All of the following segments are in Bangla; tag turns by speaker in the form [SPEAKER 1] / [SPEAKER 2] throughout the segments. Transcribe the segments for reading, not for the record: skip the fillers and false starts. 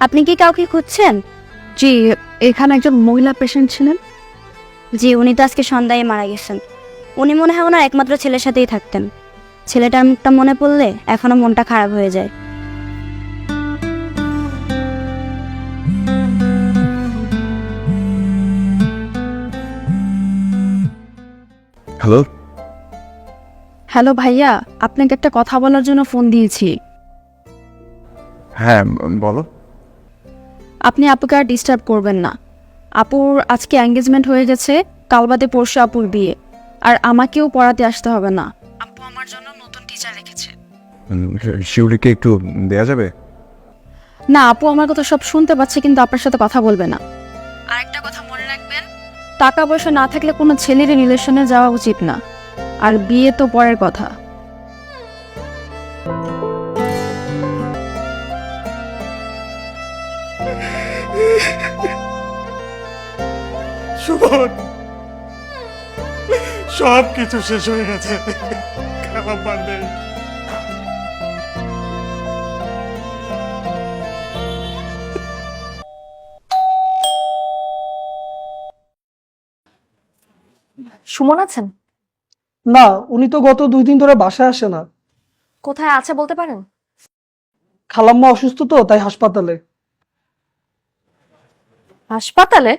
[SPEAKER 1] আপনি কি কাউকে খুঁজছেন?
[SPEAKER 2] জি, এখানে একজন মহিলা পেশেন্ট ছিলেন।
[SPEAKER 1] জি, উনি তো আজকে সন্ধ্যায় মারা গেছেন। উনি মনে হয় ওনার একমাত্র ছেলের সাথেই থাকতেন। ছেলেটার মুখটা মনে পড়লে এখনো মনটা খারাপ হয়ে যায়।
[SPEAKER 3] হ্যালো।
[SPEAKER 2] হ্যালো ভাইয়া, আপনাকে একটা কথা বলার জন্য ফোন দিয়েছি।
[SPEAKER 3] হ্যাঁ, বলো।
[SPEAKER 2] আপনি আপুকে আর ডিস্টার্ব করবেন না। আপুর আজকে এঙ্গেজমেন্ট হয়ে গেছে, কাল বাদে পরশু আপুর বিয়ে। আর আমাকেও পড়াতে আসতে হবে না। আপু আমার জন্য নতুন টিচার রেখেছে।
[SPEAKER 3] শিউলিকে একটু দেয়া যাবে?
[SPEAKER 2] না, আপু আমার কথা সব শুনতে পাচ্ছে, কিন্তু আপনার সাথে কথা বলবে না। আর একটা কথা মনে রাখবেন, টাকা পয়সা না থাকলে কোনো ছেলের রিলেশনে যাওয়া উচিত না। আর বিয়ে তো পরের কথা।
[SPEAKER 4] সুমন, সব কিছু শেষ হয়ে গেছে, খারাপ নেই।
[SPEAKER 5] সুমন আছেন?
[SPEAKER 6] না, উনি তো গত 2 দিন ধরে বাসায় আসে না।
[SPEAKER 5] কোথায় আছে বলতে পারেন?
[SPEAKER 6] খালাম্মা অসুস্থ তো, তাই হাসপাতালে।
[SPEAKER 5] হাসপাতালে?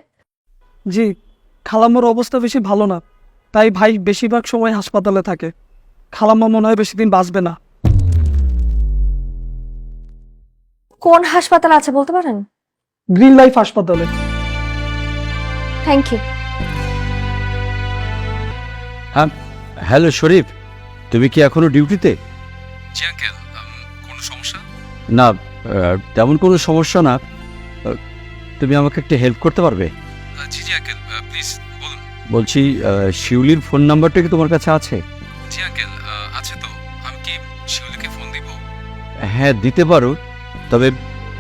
[SPEAKER 6] জি, খালাম্মার অবস্থা বেশি ভালো না, তাই ভাই বেশিরভাগ সময় হাসপাতালে থাকে। খালাম্মা মনে হয় বেশি দিন বাঁচবে না।
[SPEAKER 5] কোন হাসপাতালে আছে বলতে পারেন?
[SPEAKER 6] গ্রিন লাইফ হাসপাতালে।
[SPEAKER 5] Thank you.
[SPEAKER 7] হ্যাঁ, হ্যালো শরীফ, তুমি কি এখনো ডিউটিতে?
[SPEAKER 8] জি আঙ্কেল, কোনো সমস্যা?
[SPEAKER 7] না, তেমন কোনো সমস্যা না। তুমি আমাকে একটা হেল্প করতে পারবে?
[SPEAKER 8] জি জি আঙ্কেল, প্লিজ বলুন।
[SPEAKER 7] বলছি, শিউলির ফোন নাম্বারটা কি তোমার কাছে আছে?
[SPEAKER 8] জি আঙ্কেল, আছে তো। আমি কি শিউলিকে ফোন দিব?
[SPEAKER 7] হ্যাঁ, দিতে পারো, তবে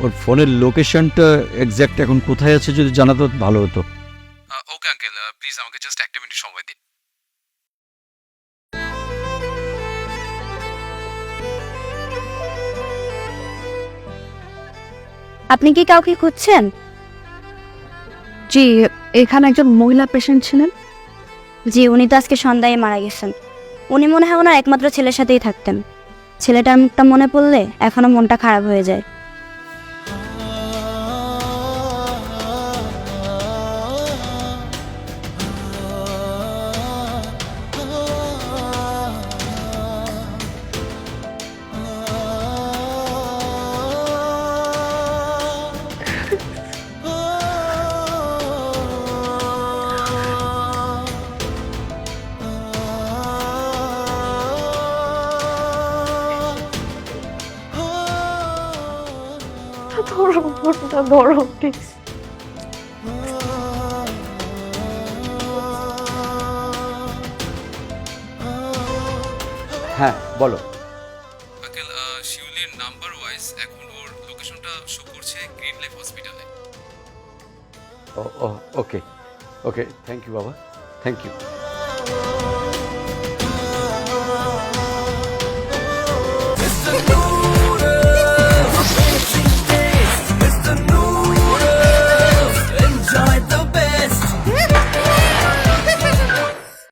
[SPEAKER 7] ওর ফোনের লোকেশনটা এক্স্যাক্ট এখন কোথায় আছে যদি জানাতো ভালো হতো।
[SPEAKER 8] ওকে আঙ্কেল, প্লিজ আমাকে জাস্ট 1 মিনিট সময় দিন।
[SPEAKER 1] আপনি কি কাউকে খুঁজছেন?
[SPEAKER 2] জি, এখানে একজন মহিলা পেশেন্ট ছিলেন।
[SPEAKER 1] জি, উনি তো আজকে সন্ধ্যায় মারা গেছেন। উনি মনে হয় ওনার একমাত্র ছেলের সাথেই থাকতেন। ছেলেটার মুখটা মনে পড়লে এখনো মনটা খারাপ হয়ে যায়।
[SPEAKER 5] ধরো ফোনটা, ধরো প্লিজ।
[SPEAKER 7] হ্যাঁ, বলো।
[SPEAKER 8] আঙ্কেল, শিউলির নাম্বার ওয়াইজ এখন ওর লোকেশনটা শো করছে গ্রিন লাইফ হসপিটালে।
[SPEAKER 7] ওকে ওকে, থ্যাংক ইউ বাবা, থ্যাংক ইউ।